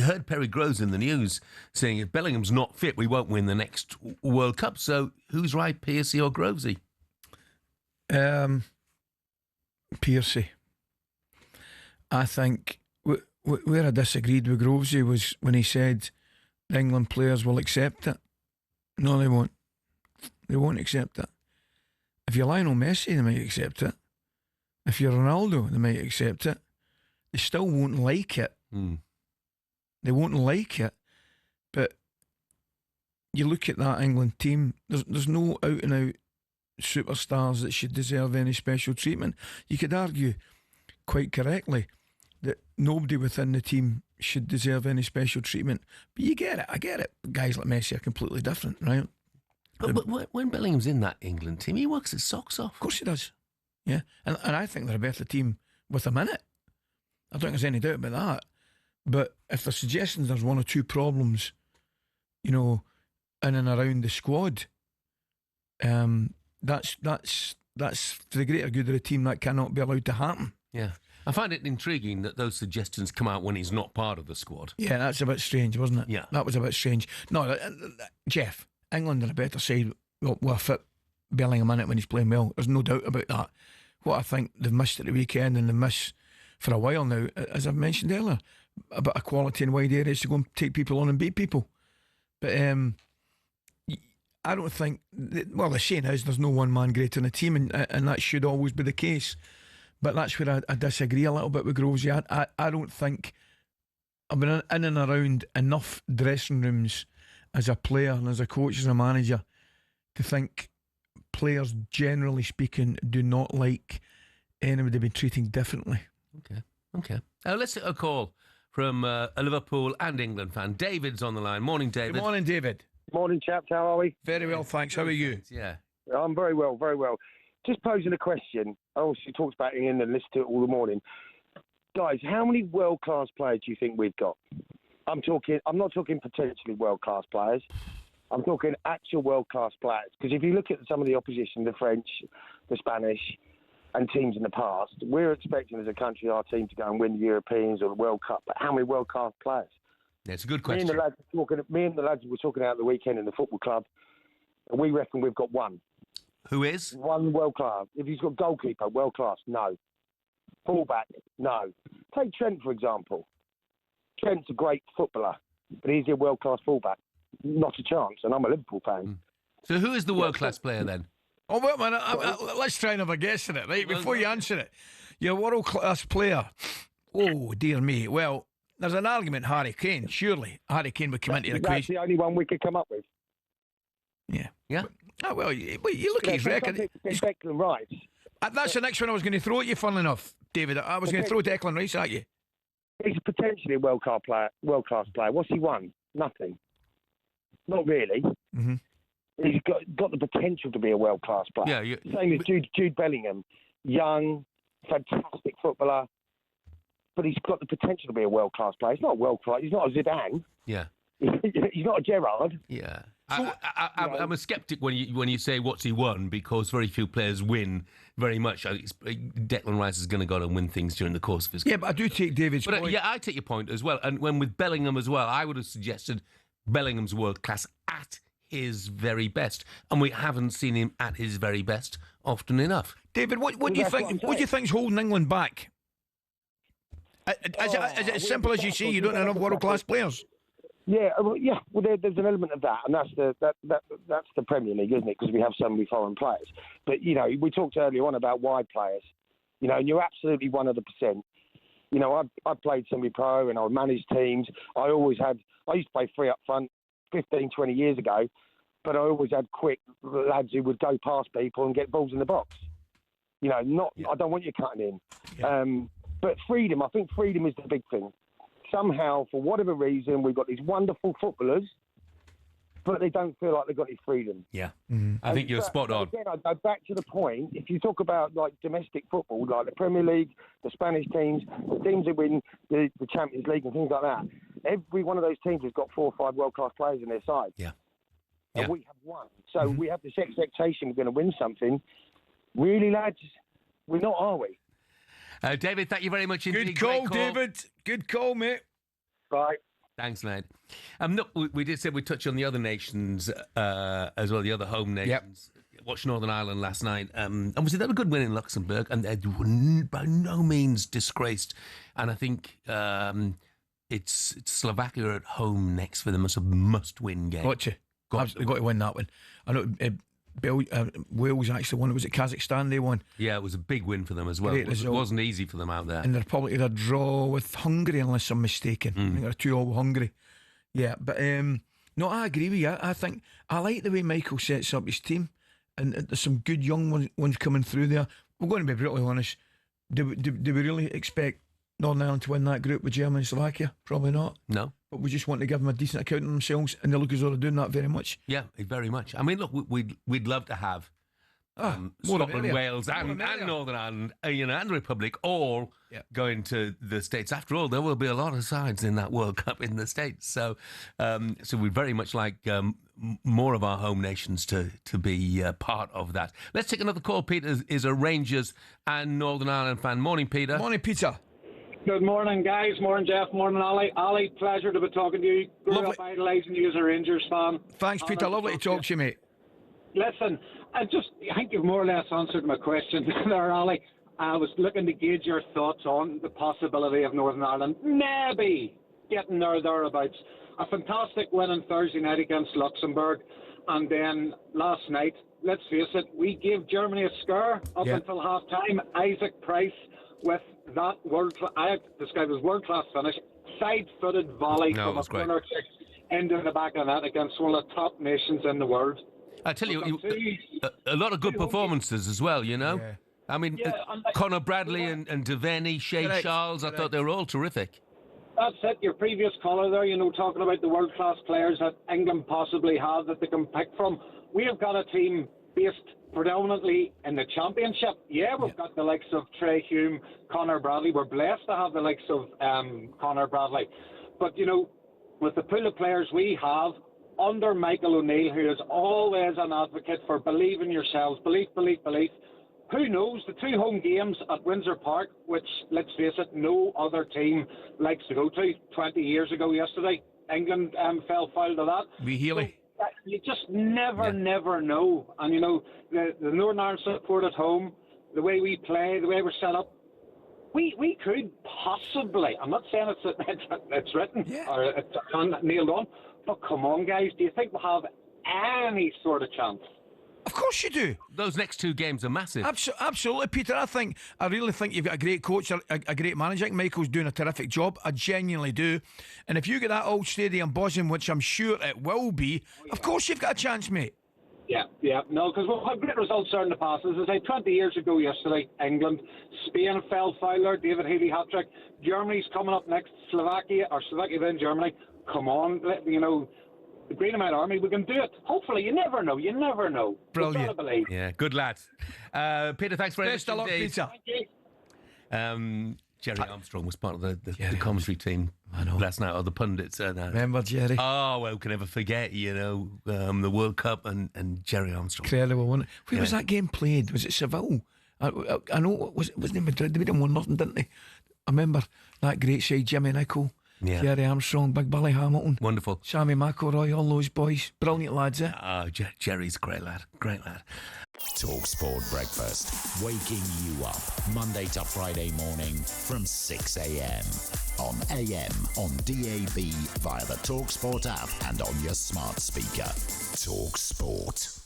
you heard Perry Groves in the news saying if Bellingham's not fit, we won't win the next World Cup. So who's right, Piercy or Grovesy? Piercy. I think where I disagreed with Grovesy was when he said the England players will accept it. No, they won't. They won't accept it. If you're Lionel Messi, they might accept it. If you're Ronaldo, they might accept it. They still won't like it. They won't like it. But you look at that England team, there's no out and out superstars that should deserve any special treatment. You could argue quite correctly that nobody within the team should deserve any special treatment. But you get it, I get it. Guys like Messi are completely different, right? But when Bellingham's in that England team, he works his socks off. Of course he does. Yeah, and I think they're a better team with him in it. I don't think there's any doubt about that. But if they're suggesting there's one or two problems, in and around the squad, that's for the greater good of the team. That cannot be allowed to happen. Yeah. I find it intriguing that those suggestions come out when he's not part of the squad. Yeah, that's a bit strange, wasn't it? Yeah. That was a bit strange. No, Jeff, England are a better side. We'll fit Bellingham in it when he's playing well. There's no doubt about that. What I think they've missed at the weekend, and they've missed for a while now, as I've mentioned earlier, a bit of quality in wide areas to go and take people on and beat people. But I don't think... Well, the saying is there's no one man greater in a team, and that should always be the case. But that's where I disagree a little bit with Grovesy. I don't think... I've been in and around enough dressing rooms as a player and as a coach, as a manager, to think players, generally speaking, do not like anybody being treated differently. Okay. Let's take a call from a Liverpool and England fan. David's on the line. Morning, David. Good morning, David. Morning, chaps. How are we? Very well, thanks. How are you? Yeah. I'm very well, very well. Just posing a question. She talks about England and listen to it all the morning. Guys, how many world-class players do you think we've got? I'm not talking potentially world-class players. I'm talking actual world-class players. Because if you look at some of the opposition, the French, the Spanish, and teams in the past, we're expecting as a country our team to go and win the Europeans or the World Cup. But how many world-class players? Yeah, it's a good question. Me and the lads were talking out the weekend in the football club, and we reckon we've got one. Who is? One world-class. If he's got goalkeeper, world-class, no. Fullback, no. Take Trent, for example. Trent's a great footballer, but is he a world-class fullback? Not a chance, and I'm a Liverpool fan. So who is the world-class player then? Oh, well, man, let's try and have a guess at it, right? Before you answer it. Your world-class player. Oh, dear me. Well, there's an argument, Harry Kane, surely. Harry Kane would come into the equation. That's the only one we could come up with. Yeah. Yeah? Oh, well, you look at his record. Declan Rice. That's the next one I was going to throw at you, funnily enough, David. I was going to throw Declan Rice at you. He's potentially a world-class player. What's he won? Nothing. Not really. Mm-hmm. He's got the potential to be a world-class player. Yeah, Same as Jude Bellingham. Young, fantastic footballer, but he's got the potential to be a world-class player. He's not a world-class. He's not a Zidane. Yeah. He's not a Gerrard. Yeah. I'm a sceptic when you say what's he won, because very few players win very much. Declan Rice is going to go and win things during the course of his career. Yeah, but I do take David's point. Yeah, I take your point as well. And when with Bellingham as well, I would have suggested Bellingham's world class at his very best, and we haven't seen him at his very best often enough. David, what do you think? What do you think's holding England back? Is it as simple as you see? You don't have enough world-class players. Yeah. Well, there's an element of that, and that's the Premier League, isn't it? Because we have so many foreign players. But we talked earlier on about wide players. And you're absolutely 100%. I played semi-pro and I managed teams. I used to play free up front 15, 20 years ago, but I always had quick lads who would go past people and get balls in the box. I don't want you cutting in. Yeah. But freedom, I think freedom is the big thing. Somehow, for whatever reason, we've got these wonderful footballers, but they don't feel like they've got any freedom. Yeah, I think you're spot on. Again, I go back to the point, if you talk about like domestic football, like the Premier League, the Spanish teams, the teams that win the Champions League and things like that, every one of those teams has got 4 or 5 world-class players in their side. Yeah. And we have one. So we have this expectation we're going to win something. Really, lads? We're not, are we? David, thank you very much indeed. Good call, David. Good call, mate. Right. Thanks, mate. Look, we did say we'd touch on the other nations as well, the other home nations. Watched Northern Ireland last night. And was it a good win in Luxembourg? And they were by no means disgraced. And I think it's Slovakia at home next for them. It's a must-win game. Got to win that one. I know Wales actually won. Was it Kazakhstan they won? Yeah, it was a big win for them as well. It wasn't easy for them out there. And they're probably had a draw with Hungary, unless I'm mistaken. I think they're 2-2 with Hungary. Yeah, but no, I agree with you. I think I like the way Michael sets up his team, and there's some good young ones coming through there. We're going to be brutally honest. Do we really expect Northern Ireland to win that group with Germany and Slovakia? Probably not. No. But we just want to give them a decent account of themselves, and they look as though they're doing that very much. Yeah, very much. I mean, look, we'd love to have Scotland, Wales, and Northern Ireland, and the Republic all going to the States. After all, there will be a lot of sides in that World Cup in the States. So, we'd very much like more of our home nations to be part of that. Let's take another call. Peter is a Rangers and Northern Ireland fan. Morning, Peter. Morning, Peter. Good morning, guys. Morning, Jeff. Morning, Ali. Ali, pleasure to be talking to you. Grew up idolising you as a Rangers fan. Thanks, Peter. Lovely to talk to you, mate. Listen, I think you've more or less answered my question there, Ali. I was looking to gauge your thoughts on the possibility of Northern Ireland maybe getting thereabouts. A fantastic win on Thursday night against Luxembourg. And then last night, let's face it, we gave Germany a scare up until half-time. Isaac Price with that I describe as world-class finish, side-footed volley from a corner kick into the back of the net against one of the top nations in the world. I tell you, a lot of good performances as well, Yeah. I mean, Conor Bradley and Devaney, Shea Charles, I thought they were all terrific. That's it. Your previous caller there, talking about the world-class players that England possibly have that they can pick from. We have got a team based predominantly in the Championship. We've got the likes of Trey Hume, Conor Bradley. We're blessed to have the likes of Conor Bradley. But, with the pool of players we have, under Michael O'Neill, who is always an advocate for believe in yourselves, belief. Who knows? The 2 home games at Windsor Park, which, let's face it, no other team likes to go to. 20 years ago yesterday, England fell foul to that. Healy. You just never know. And, the Northern Ireland support at home, the way we play, the way we're set up, we could possibly, I'm not saying it's written or it's nailed on, but come on, guys, do you think we'll have any sort of chance? Of course you do. Those next 2 games are massive. Absolutely, Peter. I really think you've got a great coach, a great manager. I think Michael's doing a terrific job. I genuinely do. And if you get that old stadium buzzing, which I'm sure it will be, of course you've got a chance, mate. Yeah. No, because we've had great results there in the past. As I say, 20 years ago yesterday, England, Spain fell foul, David Healy hat-trick. Germany's coming up next, Slovakia then Germany. Come on, the Green and White Army, we can do it. Hopefully, you never know. Brilliant. Believe. Yeah, good lad. Peter, thanks very much. Best of luck, Peter. Thank you. Jerry Armstrong was part of the commentary team last night, or the pundits. Remember Jerry? Oh, well, can never forget, the World Cup and Jerry Armstrong. Incredible, wasn't it? Where was that game played? Was it Seville? I know, wasn't it Madrid? They beat them 1-0, didn't they? I remember that great side, Jimmy Nicholl. Yeah. Jerry Armstrong, Big Billy Hamilton. Wonderful. Sammy McIlroy, all those boys. Brilliant lads, eh? Oh, Jerry's a great lad. talkSPORT Breakfast, waking you up Monday to Friday morning from 6 a.m. on AM, on DAB, via the talkSPORT app and on your smart speaker. talkSPORT.